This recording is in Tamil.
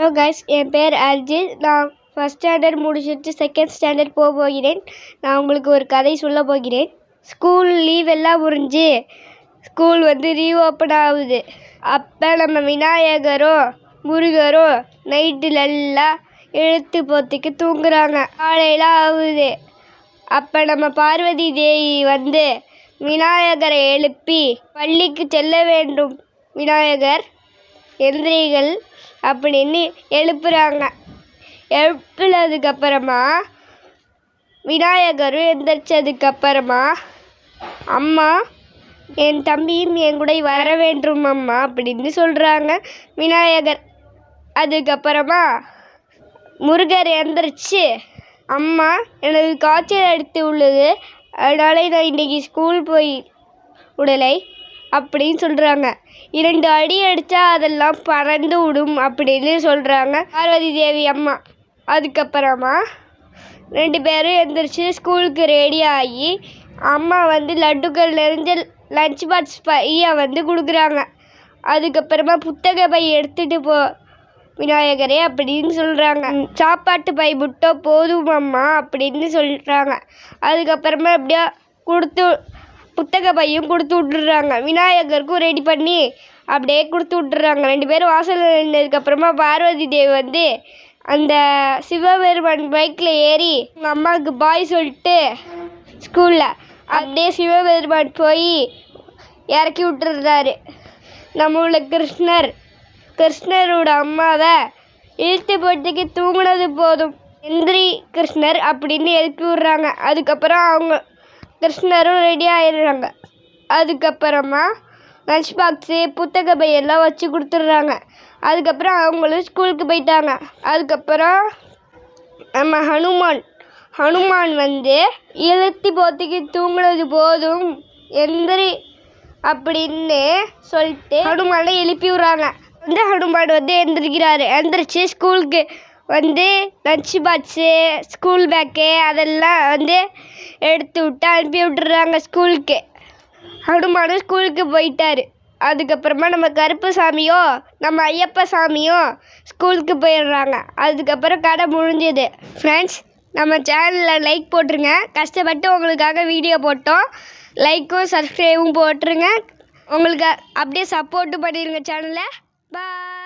ஹலோ கைஸ், என் பேர் அர்ஜித். நான் ஃபஸ்ட் ஸ்டாண்டர்ட் முடிச்சுட்டு செகண்ட் ஸ்டாண்டர்ட் போகிறேன். நான் உங்களுக்கு ஒரு கதை சொல்ல போகிறேன். ஸ்கூல் லீவ் எல்லாம் முடிஞ்சு ஸ்கூல் ரீ ஓப்பன் ஆகுது. அப்போ நம்ம விநாயகரும் முருகரும் நைட்டுலெல்லாம் எழுத்து போத்துக்கு தூங்குறாங்க. காலையில் ஆகுது. அப்போ நம்ம பார்வதி தேவி விநாயகரை எழுப்பி பள்ளிக்கு செல்ல வேண்டும் விநாயகர் எந்திரிகள் அப்படின்னு எழுப்புறாங்க. எழுப்புனதுக்கப்புறமா விநாயகரும் எந்திரிச்சதுக்கப்புறமா, அம்மா என் தம்பியும் என் கூட வர வேண்டும் அம்மா அப்படின்னு சொல்கிறாங்க விநாயகர். அதுக்கப்புறமா முருகர் எந்திரிச்சு, அம்மா எனக்கு காய்ச்சல் எடுத்து உள்ளது, அதனால நான் இன்றைக்கி ஸ்கூல் போய் விடலை அப்படின்னு சொல்கிறாங்க. 2 அடி அடித்தா அதெல்லாம் பறந்து விடும் அப்படின்னு சொல்கிறாங்க பார்வதி தேவி அம்மா. அதுக்கப்புறமா 2 பேரும் எந்திரிச்சு ஸ்கூலுக்கு ரெடி ஆகி அம்மா லட்டுக்கள் நிறைஞ்ச லஞ்ச் பாக்ஸ் பையை கொடுக்குறாங்க. அதுக்கப்புறமா புத்தக பை எடுத்துகிட்டு போ விநாயகரே அப்படின்னு சொல்கிறாங்க. சாப்பாட்டு பை மட்டும் போதும் அம்மா அப்படின்னு சொல்கிறாங்க. அதுக்கப்புறமா அப்படியே புத்தக பையும் கொடுத்து விட்டுறாங்க. விநாயகருக்கும் ரெடி பண்ணி அப்படியே கொடுத்து விட்டுறாங்க. 2 பேரும் வாசலில் நின்றதுக்கப்புறமா பார்வதி தேவி அந்த சிவபெருமான் பைக்கில் ஏறி உங்கள் அம்மாவுக்கு பாய் சொல்லிட்டு ஸ்கூலில் அப்படியே சிவபெருமான் போய் இறக்கி விட்டுறாரு. நம்மளோட கிருஷ்ணரோட அம்மாவை இழுத்து போட்டுக்கு தூங்குனது போதும் எந்திரி கிருஷ்ணர் அப்படின்னு எழுப்பி விட்றாங்க. அதுக்கப்புறம் கிருஷ்ணரும் ரெடி ஆயிடுறாங்க. அதுக்கப்புறமா லஞ்ச் பாக்ஸு புத்தக பையெல்லாம் வச்சு கொடுத்துட்றாங்க. அதுக்கப்புறம் அவங்களும் ஸ்கூலுக்கு போயிட்டாங்க. அதுக்கப்புறம் நம்ம ஹனுமான் இழுத்து போத்துக்கு தூங்குனது போதும் எந்திரி அப்படின்னு சொல்லிட்டு ஹனுமானை எழுப்பி விட்றாங்க. ஹனுமான் எந்திரிக்கிறாரு. எந்திரிச்சு ஸ்கூலுக்கு லஞ்ச் பாக்ஸு ஸ்கூல் பேக்கு அதெல்லாம் எடுத்து விட்டு அனுப்பி விட்டுறாங்க ஸ்கூலுக்கு. ஹனுமானும் ஸ்கூலுக்கு போயிட்டாரு. அதுக்கப்புறமா நம்ம கருப்பு சாமியும் நம்ம ஐயப்ப சாமியும் ஸ்கூலுக்கு போயிடுறாங்க. அதுக்கப்புறம் கதை முடிஞ்சது. ஃப்ரெண்ட்ஸ், நம்ம சேனலில் லைக் போட்டுருங்க. கஷ்டப்பட்டு உங்களுக்காக வீடியோ போட்டோம். லைக்கும் சப்ஸ்கிரைபும் போட்டுருங்க. உங்களுக்கு அப்படியே சப்போர்ட்டும் பண்ணிடுங்க சேனலை. பாய்.